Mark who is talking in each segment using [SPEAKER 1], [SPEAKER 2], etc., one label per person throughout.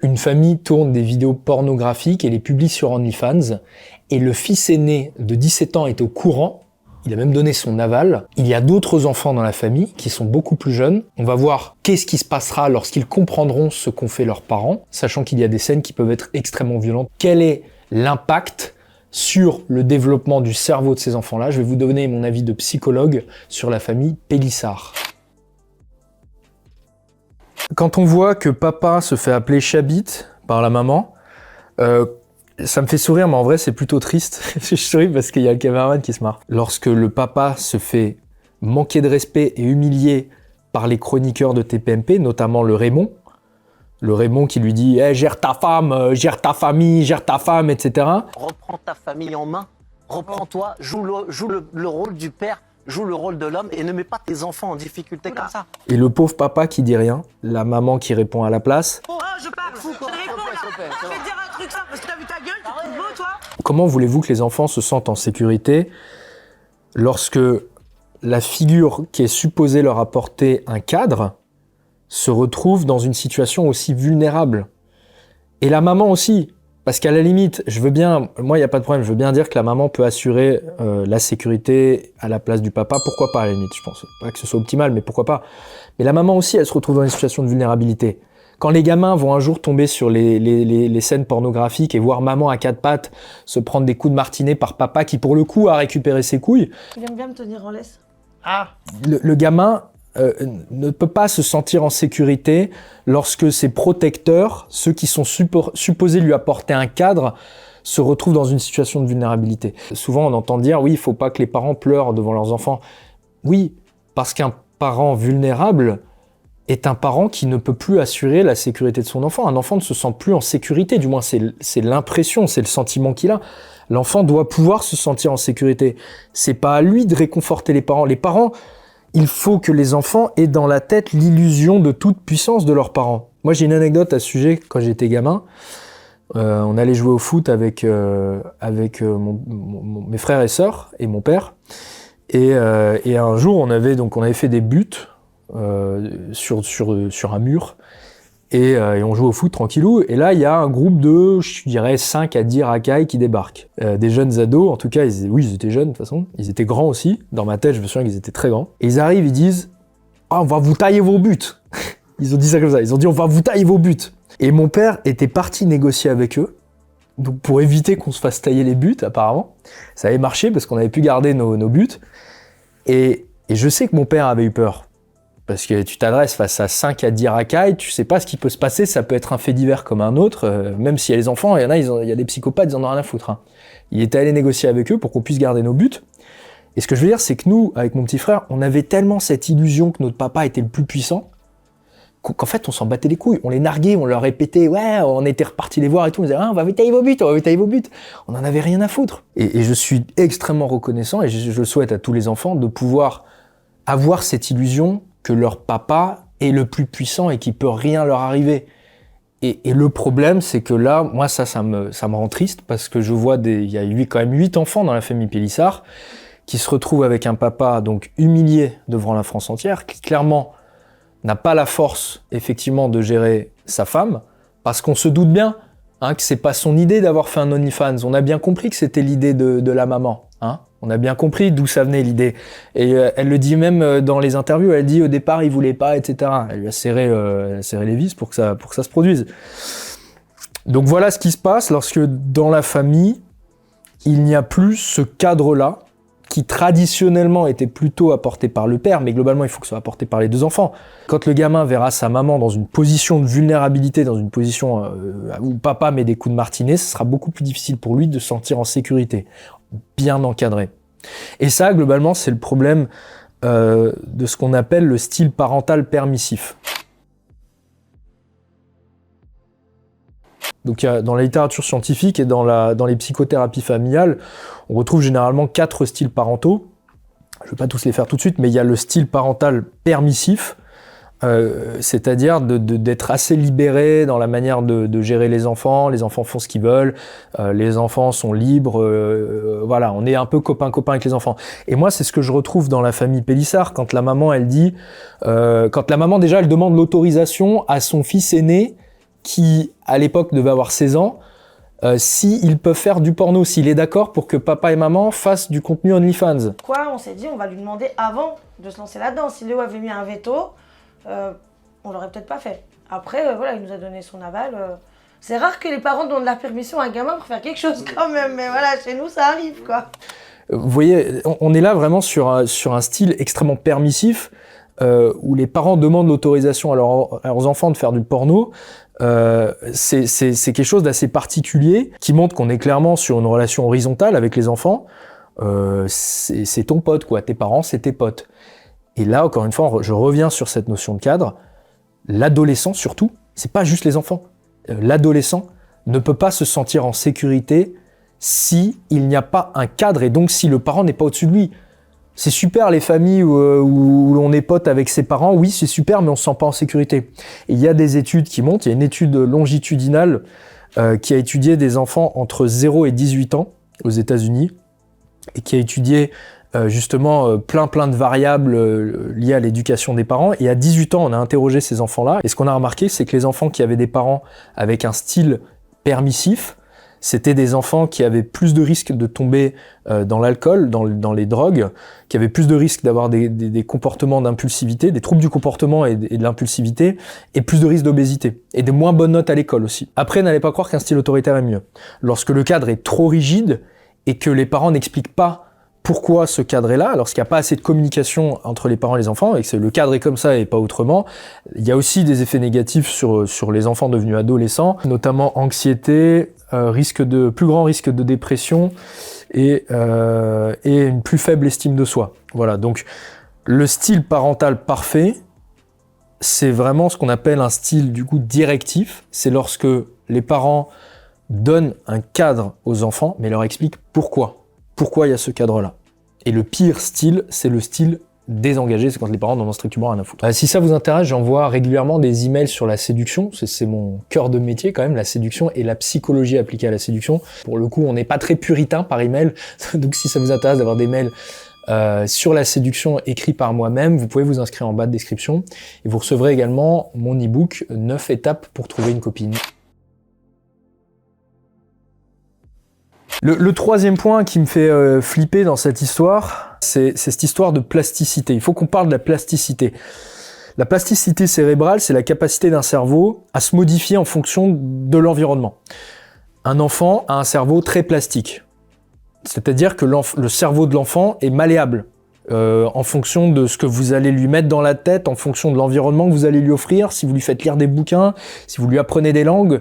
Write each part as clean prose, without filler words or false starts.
[SPEAKER 1] Une famille tourne des vidéos pornographiques et les publie sur OnlyFans. Et le fils aîné de 17 ans est au courant. Il a même donné son aval. Il y a d'autres enfants dans la famille qui sont beaucoup plus jeunes. On va voir qu'est-ce qui se passera lorsqu'ils comprendront ce qu'ont fait leurs parents, sachant qu'il y a des scènes qui peuvent être extrêmement violentes. Quel est l'impact sur le développement du cerveau de ces enfants-là? Je vais vous donner mon avis de psychologue sur la famille Pélissard. Quand on voit que papa se fait appeler Chabit par la maman, ça me fait sourire, mais en vrai, c'est plutôt triste. Je souris parce qu'il y a le caméraman qui se marre. Lorsque le papa se fait manquer de respect et humilier par les chroniqueurs de TPMP, notamment le Raymond qui lui dit hey, « gère ta femme, gère ta famille, gère ta femme, etc. »
[SPEAKER 2] Reprends ta famille en main, reprends-toi, joue le rôle du père, joue le rôle de l'homme et ne mets pas tes enfants en difficulté comme ça.
[SPEAKER 1] Et le pauvre papa qui dit rien, la maman qui répond à la place.
[SPEAKER 3] Oh, je parle, je réponds là. Je vais te dire un truc ça, parce que t'as vu ta gueule, tu te trouves beau, toi?
[SPEAKER 1] Comment voulez-vous que les enfants se sentent en sécurité lorsque la figure qui est supposée leur apporter un cadre se retrouve dans une situation aussi vulnérable? Et la maman aussi, parce qu'à la limite, je veux bien, moi il n'y a pas de problème, je veux bien dire que la maman peut assurer la sécurité à la place du papa, pourquoi pas à la limite, je pense pas que ce soit optimal, mais pourquoi pas. Mais la maman aussi, elle se retrouve dans une situation de vulnérabilité. Quand les gamins vont un jour tomber sur les scènes pornographiques et voir maman à quatre pattes se prendre des coups de martinet par papa qui pour le coup a récupéré ses couilles.
[SPEAKER 3] Il aime bien me tenir en laisse.
[SPEAKER 2] Ah.
[SPEAKER 1] Le gamin ne peut pas se sentir en sécurité lorsque ses protecteurs, ceux qui sont supposés lui apporter un cadre, se retrouvent dans une situation de vulnérabilité. Souvent on entend dire oui, il faut pas que les parents pleurent devant leurs enfants. Oui, parce qu'un parent vulnérable est un parent qui ne peut plus assurer la sécurité de son enfant. Un enfant ne se sent plus en sécurité, du moins c'est l'impression, c'est le sentiment qu'il a. L'enfant doit pouvoir se sentir en sécurité. C'est pas à lui de réconforter les parents. Les parents, il faut que les enfants aient dans la tête l'illusion de toute puissance de leurs parents. Moi j'ai une anecdote à ce sujet, quand j'étais gamin, on allait jouer au foot avec mes frères et sœurs et mon père. Et un jour on avait fait des buts sur un mur et on joue au foot tranquillou et là il y a un groupe de je dirais 5 à 10 racailles qui débarquent, des jeunes ados en tout cas, ils étaient jeunes de toute façon, ils étaient grands aussi, dans ma tête je me souviens qu'ils étaient très grands et ils arrivent, ils disent on va vous tailler vos buts. Ils ont dit ça comme ça, ils ont dit on va vous tailler vos buts. Et mon père était parti négocier avec eux donc pour éviter qu'on se fasse tailler les buts apparemment. Ça avait marché parce qu'on avait pu garder nos buts et je sais que mon père avait eu peur. Parce que tu t'adresses face à 5 à 10 racailles, tu sais pas ce qui peut se passer, ça peut être un fait divers comme un autre, même s'il y a les enfants, il y a des psychopathes, ils en ont rien à foutre. Hein. Il était allé négocier avec eux pour qu'on puisse garder nos buts. Et ce que je veux dire, c'est que nous, avec mon petit frère, on avait tellement cette illusion que notre papa était le plus puissant, qu'en fait, on s'en battait les couilles. On les narguait, on leur répétait, ouais, on était repartis les voir et tout, on disait, ah, on va vous tailler vos buts, on va vous tailler vos buts. On en avait rien à foutre. Et je suis extrêmement reconnaissant, et je le souhaite à tous les enfants, de pouvoir avoir cette illusion que leur papa est le plus puissant et qu'il peut rien leur arriver. Et le problème, c'est que là, moi, ça me rend triste parce que je vois il y a quand même 8 enfants dans la famille Pélissard qui se retrouvent avec un papa donc humilié devant la France entière, qui clairement n'a pas la force, effectivement, de gérer sa femme, parce qu'on se doute bien que c'est pas son idée d'avoir fait un OnlyFans. On a bien compris que c'était l'idée de la maman. On a bien compris d'où ça venait l'idée. Et elle le dit même dans les interviews, elle dit au départ il voulait pas, etc. Elle lui a serré les vis pour que ça se produise. Donc voilà ce qui se passe lorsque dans la famille, il n'y a plus ce cadre-là qui traditionnellement était plutôt apporté par le père, mais globalement il faut que ce soit apporté par les deux enfants. Quand le gamin verra sa maman dans une position de vulnérabilité, dans une position où papa met des coups de martinet, ce sera beaucoup plus difficile pour lui de se sentir en sécurité, bien encadré. Et ça, globalement, c'est le problème de ce qu'on appelle le style parental permissif. Donc dans la littérature scientifique et dans les psychothérapies familiales, on retrouve généralement 4 styles parentaux. Je ne vais pas tous les faire tout de suite, mais il y a le style parental permissif, c'est-à-dire d'être assez libéré dans la manière de gérer les enfants font ce qu'ils veulent, les enfants sont libres, voilà, on est un peu copain-copain avec les enfants. Et moi, c'est ce que je retrouve dans la famille Pélissard, quand la maman, elle dit, quand la maman déjà, elle demande l'autorisation à son fils aîné, qui, à l'époque, devait avoir 16 ans, s'ils peuvent faire du porno, s'il est d'accord pour que papa et maman fassent du contenu OnlyFans.
[SPEAKER 3] Quoi, on s'est dit, on va lui demander avant de se lancer là-dedans. Si Léo avait mis un veto, on l'aurait peut-être pas fait. Après, voilà, il nous a donné son aval. C'est rare que les parents donnent la permission à un gamin pour faire quelque chose quand même, mais voilà, chez nous, ça arrive, quoi.
[SPEAKER 1] Vous voyez, on est là vraiment sur un style extrêmement permissif, où les parents demandent l'autorisation à leurs enfants de faire du porno. C'est quelque chose d'assez particulier qui montre qu'on est clairement sur une relation horizontale avec les enfants. C'est ton pote, quoi. Tes parents, c'est tes potes. Et là, encore une fois, je reviens sur cette notion de cadre. L'adolescent, surtout, c'est pas juste les enfants. L'adolescent ne peut pas se sentir en sécurité si il n'y a pas un cadre et donc si le parent n'est pas au-dessus de lui. C'est super les familles où on est pote avec ses parents, oui c'est super, mais on se sent pas en sécurité. Et il y a des études qui montrent, il y a une étude longitudinale qui a étudié des enfants entre 0 et 18 ans aux États-Unis et qui a étudié justement plein de variables liées à l'éducation des parents. Et à 18 ans, on a interrogé ces enfants-là. Et ce qu'on a remarqué, c'est que les enfants qui avaient des parents avec un style permissif, c'était des enfants qui avaient plus de risques de tomber dans l'alcool, dans les drogues, qui avaient plus de risques d'avoir des comportements d'impulsivité, des troubles du comportement et de l'impulsivité, et plus de risques d'obésité, et des moins bonnes notes à l'école aussi. Après, n'allez pas croire qu'un style autoritaire est mieux. Lorsque le cadre est trop rigide et que les parents n'expliquent pas pourquoi ce cadre est là, lorsqu'il n'y a pas assez de communication entre les parents et les enfants, et que le cadre est comme ça et pas autrement, il y a aussi des effets négatifs sur les enfants devenus adolescents, notamment anxiété, plus grand risque de dépression et une plus faible estime de soi. Voilà, donc le style parental parfait, c'est vraiment ce qu'on appelle un style du coup directif. C'est lorsque les parents donnent un cadre aux enfants, mais leur expliquent pourquoi il y a ce cadre-là. Et le pire style, c'est le style désengagé, c'est quand les parents n'en ont strictement rien à foutre. Si ça vous intéresse, j'envoie régulièrement des emails sur la séduction, c'est mon cœur de métier quand même, la séduction et la psychologie appliquée à la séduction. Pour le coup, on n'est pas très puritain par email, donc si ça vous intéresse d'avoir des mails sur la séduction écrits par moi-même, vous pouvez vous inscrire en bas de description, et vous recevrez également mon e-book 9 étapes pour trouver une copine. Le troisième point qui me fait flipper dans cette histoire, c'est cette histoire de plasticité. Il faut qu'on parle de la plasticité. La plasticité cérébrale, c'est la capacité d'un cerveau à se modifier en fonction de l'environnement. Un enfant a un cerveau très plastique. C'est-à-dire que le cerveau de l'enfant est malléable. En fonction de ce que vous allez lui mettre dans la tête, en fonction de l'environnement que vous allez lui offrir, si vous lui faites lire des bouquins, si vous lui apprenez des langues,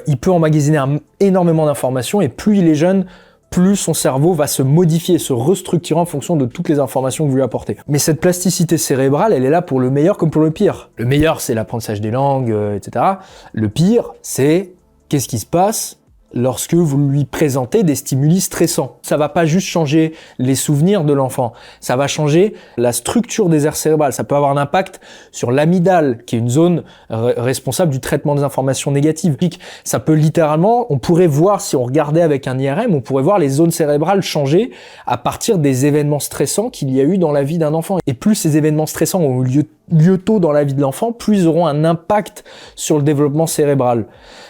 [SPEAKER 1] il peut emmagasiner énormément d'informations et plus il est jeune, plus son cerveau va se modifier, se restructurer en fonction de toutes les informations que vous lui apportez. Mais cette plasticité cérébrale, elle est là pour le meilleur comme pour le pire. Le meilleur, c'est l'apprentissage des langues, etc. Le pire, c'est qu'est-ce qui se passe lorsque vous lui présentez des stimuli stressants. Ça va pas juste changer les souvenirs de l'enfant, ça va changer la structure des aires cérébrales. Ça peut avoir un impact sur l'amygdale, qui est une zone responsable du traitement des informations négatives. Ça peut littéralement, on pourrait voir, si on regardait avec un IRM, on pourrait voir les zones cérébrales changer à partir des événements stressants qu'il y a eu dans la vie d'un enfant. Et plus ces événements stressants ont eu lieu tôt dans la vie de l'enfant, plus ils auront un impact sur le développement cérébral.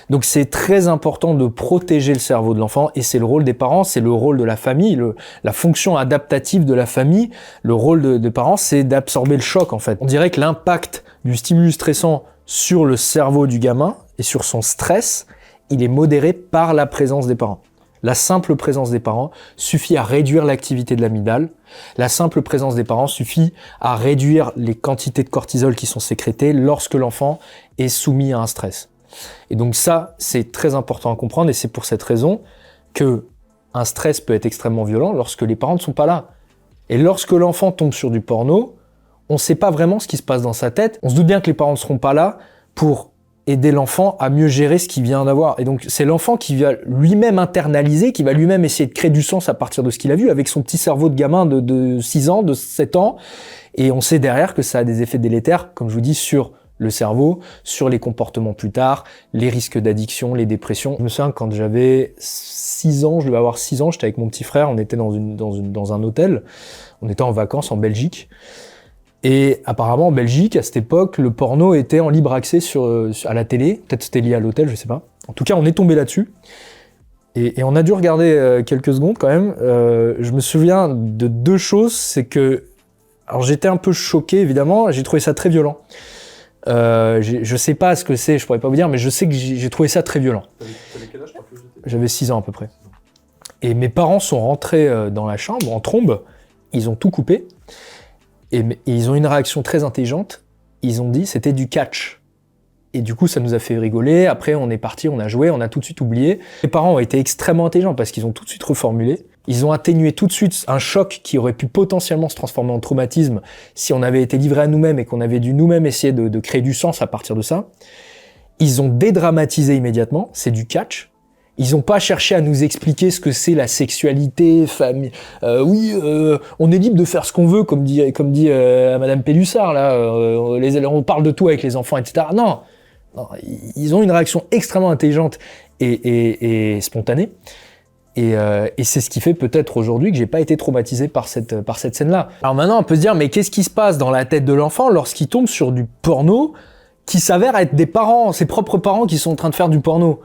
[SPEAKER 1] Donc c'est très important de protéger le cerveau de l'enfant, et c'est le rôle des parents, c'est le rôle de la famille, la fonction adaptative de la famille. Le rôle des parents, c'est d'absorber le choc en fait. On dirait que l'impact du stimulus stressant sur le cerveau du gamin et sur son stress, il est modéré par la présence des parents. La simple présence des parents suffit à réduire l'activité de l'amygdale. La simple présence des parents suffit à réduire les quantités de cortisol qui sont sécrétées lorsque l'enfant est soumis à un stress. Et donc ça, c'est très important à comprendre, et c'est pour cette raison que un stress peut être extrêmement violent lorsque les parents ne sont pas là. Et lorsque l'enfant tombe sur du porno, on ne sait pas vraiment ce qui se passe dans sa tête. On se doute bien que les parents ne seront pas là pour aider l'enfant à mieux gérer ce qu'il vient d'avoir. Et donc, c'est l'enfant qui va lui-même internaliser, qui va lui-même essayer de créer du sens à partir de ce qu'il a vu, avec son petit cerveau de gamin de 6 ans, de 7 ans. Et on sait derrière que ça a des effets délétères, comme je vous dis, sur le cerveau, sur les comportements plus tard, les risques d'addiction, les dépressions. Je me souviens quand j'avais 6 ans, je devais avoir 6 ans, j'étais avec mon petit frère, on était dans un hôtel, on était en vacances en Belgique. Et apparemment, en Belgique, à cette époque, le porno était en libre accès à la télé. Peut-être c'était lié à l'hôtel, je sais pas. En tout cas, on est tombé là-dessus. Et on a dû regarder quelques secondes quand même. Je me souviens de 2 choses. C'est que... Alors j'étais un peu choqué, évidemment. J'ai trouvé ça très violent. Je sais pas ce que c'est, je pourrais pas vous dire, mais je sais que j'ai trouvé ça très violent.
[SPEAKER 4] T'avais quel âge par curiosité ?
[SPEAKER 1] J'avais 6 ans à peu près. Et mes parents sont rentrés dans la chambre en trombe. Ils ont tout coupé. Et ils ont une réaction très intelligente. Ils ont dit c'était du catch. Et du coup, ça nous a fait rigoler. Après, on est parti, on a joué, on a tout de suite oublié. Les parents ont été extrêmement intelligents parce qu'ils ont tout de suite reformulé. Ils ont atténué tout de suite un choc qui aurait pu potentiellement se transformer en traumatisme si on avait été livré à nous-mêmes et qu'on avait dû nous-mêmes essayer de créer du sens à partir de ça. Ils ont dédramatisé immédiatement. C'est du catch. Ils n'ont pas cherché à nous expliquer ce que c'est la sexualité, famille. On est libre de faire ce qu'on veut, comme dit Madame Pélussard là. On parle de tout avec les enfants, etc. Non, ils ont une réaction extrêmement intelligente et spontanée. Et c'est ce qui fait peut-être aujourd'hui que j'ai pas été traumatisé par cette scène-là. Alors maintenant, on peut se dire, mais qu'est-ce qui se passe dans la tête de l'enfant lorsqu'il tombe sur du porno qui s'avère être des parents, ses propres parents qui sont en train de faire du porno?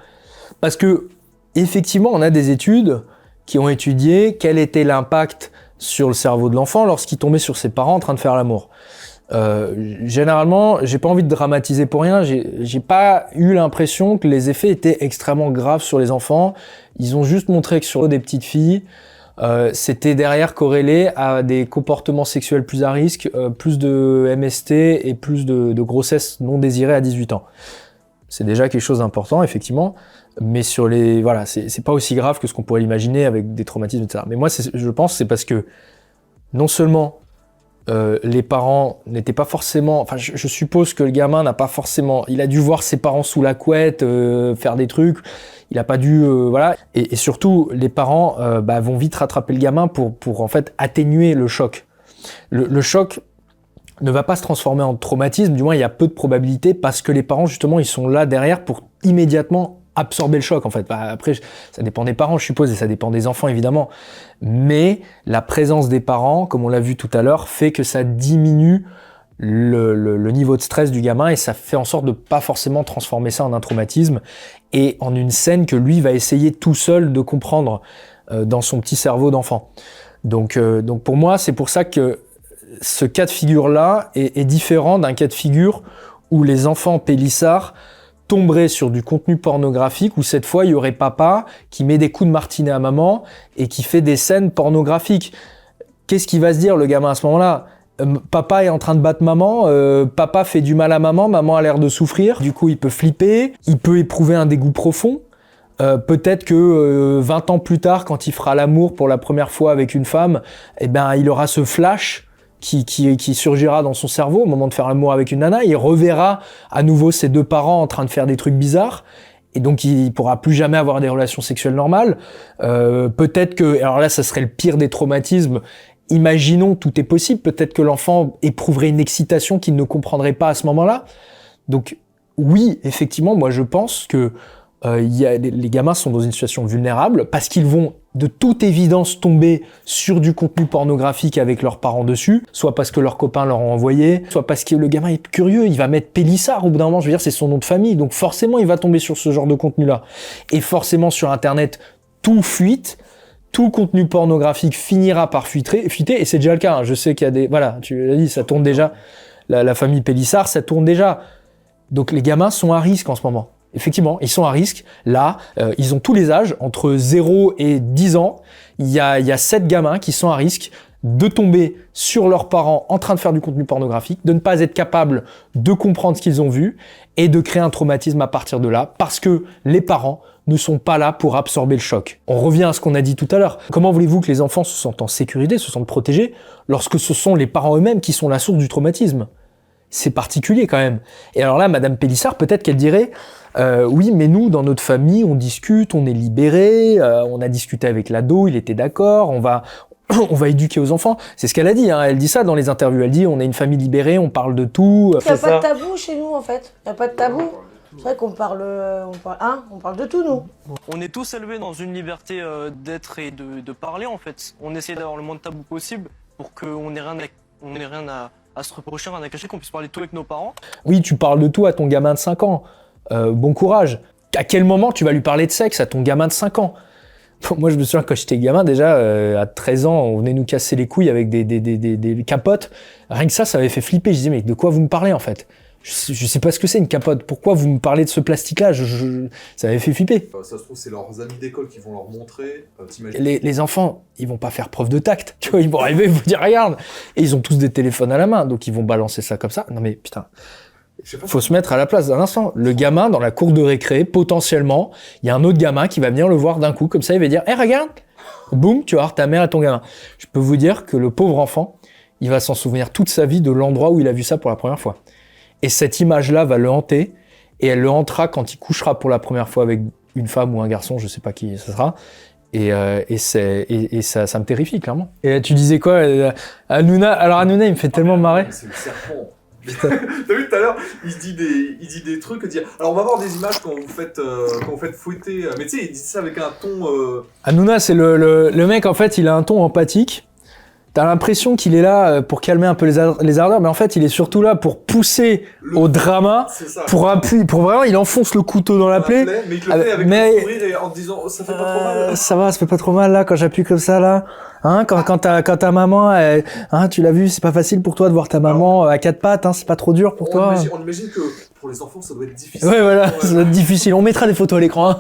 [SPEAKER 1] Parce que effectivement, on a des études qui ont étudié quel était l'impact sur le cerveau de l'enfant lorsqu'il tombait sur ses parents en train de faire l'amour. Généralement, j'ai pas envie de dramatiser pour rien, j'ai pas eu l'impression que les effets étaient extrêmement graves sur les enfants. Ils ont juste montré que sur des petites filles, c'était derrière corrélé à des comportements sexuels plus à risque, plus de MST et plus de grossesse non désirée à 18 ans. C'est déjà quelque chose d'important, effectivement, mais c'est pas aussi grave que ce qu'on pourrait l'imaginer avec des traumatismes, etc. Mais moi, je pense que c'est parce que non seulement les parents n'étaient pas forcément... Enfin, je suppose que le gamin n'a pas forcément... Il a dû voir ses parents sous la couette, faire des trucs, il a pas dû... voilà. Et surtout, les parents vont vite rattraper le gamin pour en fait atténuer le choc. Le choc ne va pas se transformer en traumatisme, du moins il y a peu de probabilité parce que les parents justement ils sont là derrière pour immédiatement absorber le choc en fait. Après ça dépend des parents je suppose et ça dépend des enfants évidemment, mais la présence des parents comme on l'a vu tout à l'heure fait que ça diminue le niveau de stress du gamin et ça fait en sorte de pas forcément transformer ça en un traumatisme et en une scène que lui va essayer tout seul de comprendre dans son petit cerveau d'enfant. Donc pour moi c'est pour ça que ce cas de figure-là est différent d'un cas de figure où les enfants pélissards tomberaient sur du contenu pornographique où cette fois il y aurait papa qui met des coups de martinet à maman et qui fait des scènes pornographiques. Qu'est-ce qu'il va se dire le gamin à ce moment-là ? Papa est en train de battre maman, papa fait du mal à maman, maman a l'air de souffrir, du coup il peut flipper, il peut éprouver un dégoût profond. Peut-être que 20 ans plus tard, quand il fera l'amour pour la première fois avec une femme, il aura ce flash qui surgira dans son cerveau au moment de faire l'amour avec une nana, il reverra à nouveau ses 2 parents en train de faire des trucs bizarres, et donc il pourra plus jamais avoir des relations sexuelles normales. Peut-être que, alors là ça serait le pire des traumatismes, imaginons, tout est possible, peut-être que l'enfant éprouverait une excitation qu'il ne comprendrait pas à ce moment-là. Donc oui, effectivement, moi je pense que les gamins sont dans une situation vulnérable parce qu'ils vont de toute évidence tomber sur du contenu pornographique avec leurs parents dessus, soit parce que leurs copains leur ont envoyé, soit parce que le gamin est curieux, il va mettre Pélissard au bout d'un moment, je veux dire c'est son nom de famille, donc forcément il va tomber sur ce genre de contenu-là. Et forcément sur internet, tout fuite, tout contenu pornographique finira par fuiter, et c'est déjà le cas, hein. Je sais qu'il y a des... Voilà, tu l'as dit, ça tourne déjà, la famille Pélissard, ça tourne déjà. Donc les gamins sont à risque en ce moment. Effectivement, ils sont à risque. Là, ils ont tous les âges, entre 0 et 10 ans. Il y a 7 gamins qui sont à risque de tomber sur leurs parents en train de faire du contenu pornographique, de ne pas être capables de comprendre ce qu'ils ont vu et de créer un traumatisme à partir de là, parce que les parents ne sont pas là pour absorber le choc. On revient à ce qu'on a dit tout à l'heure. Comment voulez-vous que les enfants se sentent en sécurité, se sentent protégés, lorsque ce sont les parents eux-mêmes qui sont la source du traumatisme ? C'est particulier quand même. Et alors là, Madame Pélissard, peut-être qu'elle dirait oui, mais nous, dans notre famille, on discute, on est libérés, on a discuté avec l'ado, il était d'accord, on va éduquer aux enfants. C'est ce qu'elle a dit, hein. Elle dit ça dans les interviews. Elle dit on est une famille libérée, on parle de tout.
[SPEAKER 3] Il n'y a pas de tabou chez nous en fait. Il n'y a pas de tabou. C'est vrai qu'on parle de tout nous.
[SPEAKER 5] On est tous élevés dans une liberté d'être et de parler en fait. On essaie d'avoir le moins de tabou possible pour qu'on n'ait rien à se reprocher, rien à cacher, qu'on puisse parler de tout avec nos parents.
[SPEAKER 1] Oui, tu parles de tout à ton gamin de 5 ans. Bon courage. À quel moment tu vas lui parler de sexe à ton gamin de 5 ans? Moi, je me souviens quand j'étais gamin, déjà, à 13 ans, on venait nous casser les couilles avec des capotes. Rien que ça m'avait fait flipper. Je disais, mais de quoi vous me parlez, en fait? Je sais pas ce que c'est une capote. Pourquoi vous me parlez de ce plastique-là? Ça m'avait fait flipper.
[SPEAKER 4] Ça se trouve, c'est leurs amis d'école qui vont leur montrer. T'imagines
[SPEAKER 1] Les enfants, ils vont pas faire preuve de tact. Tu vois, ils vont arriver, ils vont dire, regarde. Et ils ont tous des téléphones à la main, donc ils vont balancer ça comme ça. Non mais putain. Faut se mettre à la place d'un instant. Le gamin, dans la cour de récré, potentiellement, il y a un autre gamin qui va venir le voir d'un coup, comme ça, il va dire, hé, regarde! Boum, tu vas voir ta mère et ton gamin. Je peux vous dire que le pauvre enfant, il va s'en souvenir toute sa vie de l'endroit où il a vu ça pour la première fois. Et cette image-là va le hanter, et elle le hantera quand il couchera pour la première fois avec une femme ou un garçon, je sais pas qui ce sera. Et ça me terrifie, clairement. Et tu disais quoi, Hanouna? Alors Hanouna, il me fait tellement marrer.
[SPEAKER 4] C'est le serpent. T'as vu tout à l'heure, il dit des trucs, il dit alors on va voir des images quand vous faites fouetter, mais tu sais, il dit ça avec un ton.
[SPEAKER 1] Hanouna, c'est le mec, en fait, il a un ton empathique. T'as l'impression qu'il est là pour calmer un peu les ardeurs, mais en fait, il est surtout là pour pousser au drama, pour appuyer, pour vraiment, il enfonce le couteau dans la plaie.
[SPEAKER 4] Mais il te le fait avec le sourire et en te disant, oh, ça fait pas trop mal.
[SPEAKER 1] Ça va, ça fait pas trop mal là, quand j'appuie comme ça là. Hein, quand ta maman, hein, tu l'as vu, c'est pas facile pour toi de voir ta maman à 4 pattes, hein, c'est pas trop dur pour toi.
[SPEAKER 4] On imagine que pour les enfants, ça doit être difficile.
[SPEAKER 1] Ouais, voilà, ça doit être difficile. On mettra des photos à l'écran. Hein.